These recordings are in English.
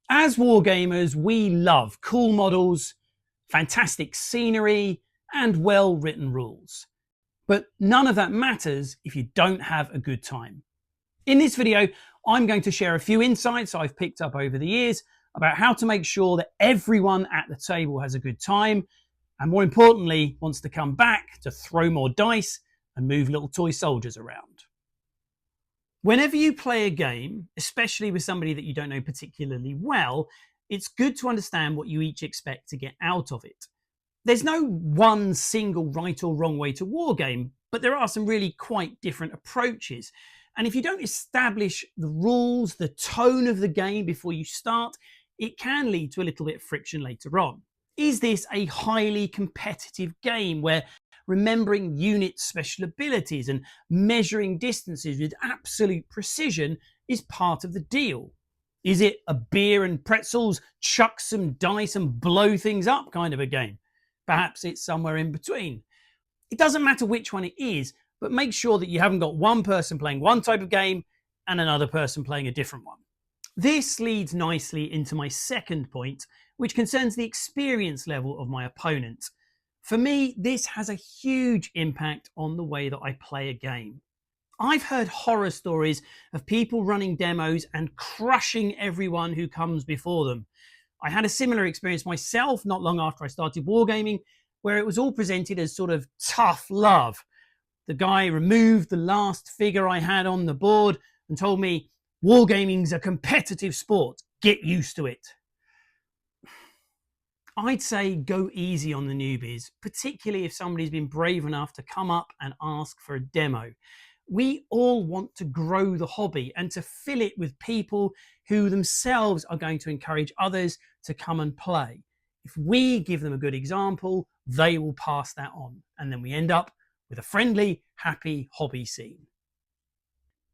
As wargamers, we love cool models, fantastic scenery, and well-written rules. But none of that matters if you don't have a good time. In this video, I'm going to share a few insights I've picked up over the years about how to make sure that everyone at the table has a good time, and more importantly, wants to come back to throw more dice and move little toy soldiers around. Whenever you play a game, especially with somebody that you don't know particularly well, it's good to understand what you each expect to get out of it. There's no one single right or wrong way to wargame, but there are some really quite different approaches. And if you don't establish the rules, the tone of the game before you start, it can lead to a little bit of friction later on. Is this a highly competitive game where remembering units' special abilities and measuring distances with absolute precision is part of the deal? Is it a beer and pretzels, chuck some dice and blow things up kind of a game? Perhaps it's somewhere in between. It doesn't matter which one it is, but make sure that you haven't got one person playing one type of game and another person playing a different one. This leads nicely into my second point, which concerns the experience level of my opponent. For me, this has a huge impact on the way that I play a game. I've heard horror stories of people running demos and crushing everyone who comes before them. I had a similar experience myself not long after I started wargaming, where it was all presented as sort of tough love. The guy removed the last figure I had on the board and told me, "Wargaming's a competitive sport, get used to it." I'd say go easy on the newbies, particularly if somebody's been brave enough to come up and ask for a demo. We all want to grow the hobby and to fill it with people who themselves are going to encourage others to come and play. If we give them a good example, they will pass that on, and then we end up with a friendly, happy hobby scene.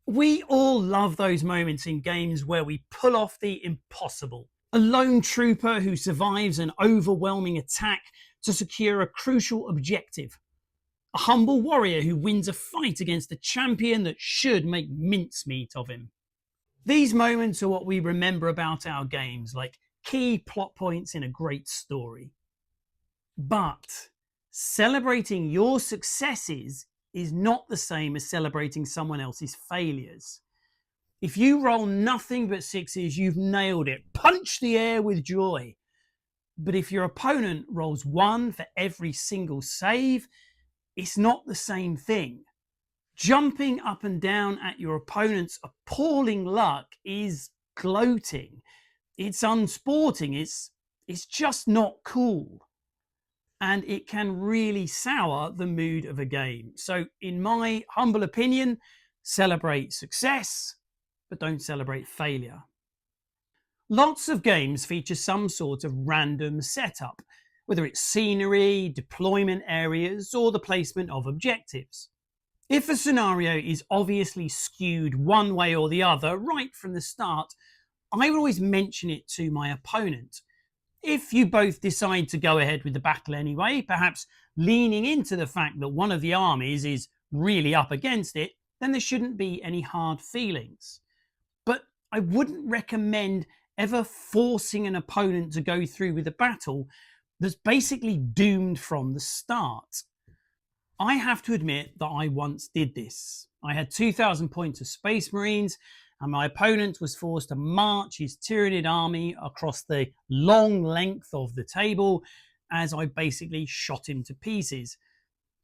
We all love those moments in games where we pull off the impossible. A lone trooper who survives an overwhelming attack to secure a crucial objective. A humble warrior who wins a fight against a champion that should make mincemeat of him. These moments are what we remember about our games, like key plot points in a great story. But celebrating your successes is not the same as celebrating someone else's failures. If you roll nothing but sixes, you've nailed it. Punch the air with joy. But if your opponent rolls one for every single save, it's not the same thing. Jumping up and down at your opponent's appalling luck is gloating. It's unsporting. It's just not cool. And it can really sour the mood of a game. So in my humble opinion, celebrate success, but don't celebrate failure. Lots of games feature some sort of random setup, whether it's scenery, deployment areas, or the placement of objectives. If a scenario is obviously skewed one way or the other right from the start, I would always mention it to my opponent. If you both decide to go ahead with the battle anyway, perhaps leaning into the fact that one of the armies is really up against it, then there shouldn't be any hard feelings. But I wouldn't recommend ever forcing an opponent to go through with a battle that's basically doomed from the start. I have to admit that I once did this. I had 2,000 points of Space Marines, and my opponent was forced to march his Tyranid army across the long length of the table as I basically shot him to pieces.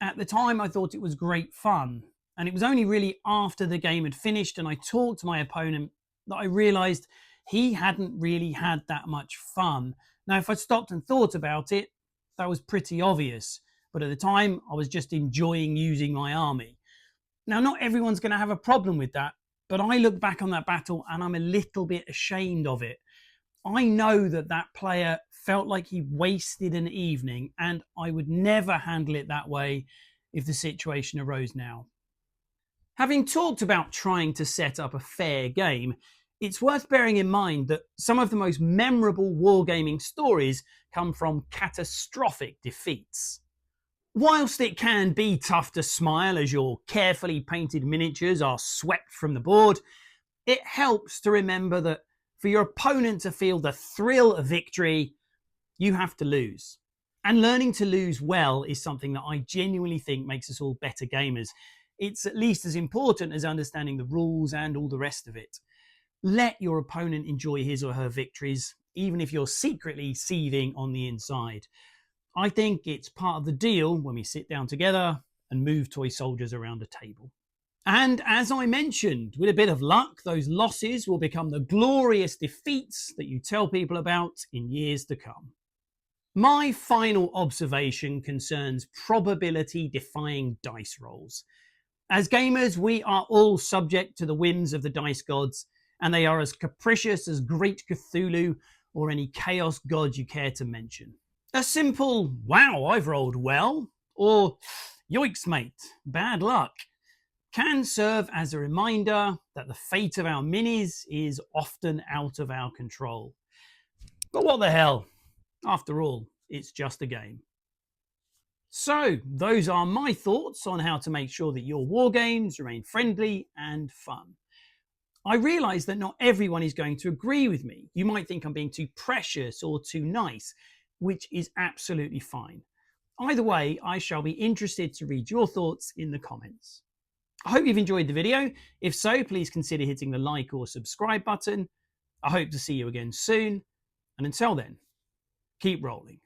At the time, I thought it was great fun, and it was only really after the game had finished and I talked to my opponent that I realised he hadn't really had that much fun. Now, if I stopped and thought about it, that was pretty obvious. But at the time, I was just enjoying using my army. Now, not everyone's going to have a problem with that, but I look back on that battle and I'm a little bit ashamed of it. I know that that player felt like he wasted an evening, and I would never handle it that way if the situation arose now. Having talked about trying to set up a fair game, it's worth bearing in mind that some of the most memorable wargaming stories come from catastrophic defeats. Whilst it can be tough to smile as your carefully painted miniatures are swept from the board, it helps to remember that For your opponent to feel the thrill of victory, you have to lose. And learning to lose well is something that I genuinely think makes us all better gamers. It's at least as important as understanding the rules and all the rest of it. Let your opponent enjoy his or her victories, even if you're secretly seething on the inside. I think it's part of the deal when we sit down together and move toy soldiers around a table. And as I mentioned, with a bit of luck, those losses will become the glorious defeats that you tell people about in years to come. My final observation concerns probability defying dice rolls. As gamers, we are all subject to the whims of the dice gods, and they are as capricious as Great Cthulhu or any chaos god you care to mention. A simple, wow, I've rolled well, or yoicks mate, bad luck, can serve as a reminder that the fate of our minis is often out of our control. But what the hell? After all, it's just a game. So, those are my thoughts on how to make sure that your war games remain friendly and fun. I realise that not everyone is going to agree with me. You might think I'm being too precious or too nice, which is absolutely fine. Either way, I shall be interested to read your thoughts in the comments. I hope you've enjoyed the video. If so, please consider hitting the like or subscribe button. I hope to see you again soon. And until then, keep rolling.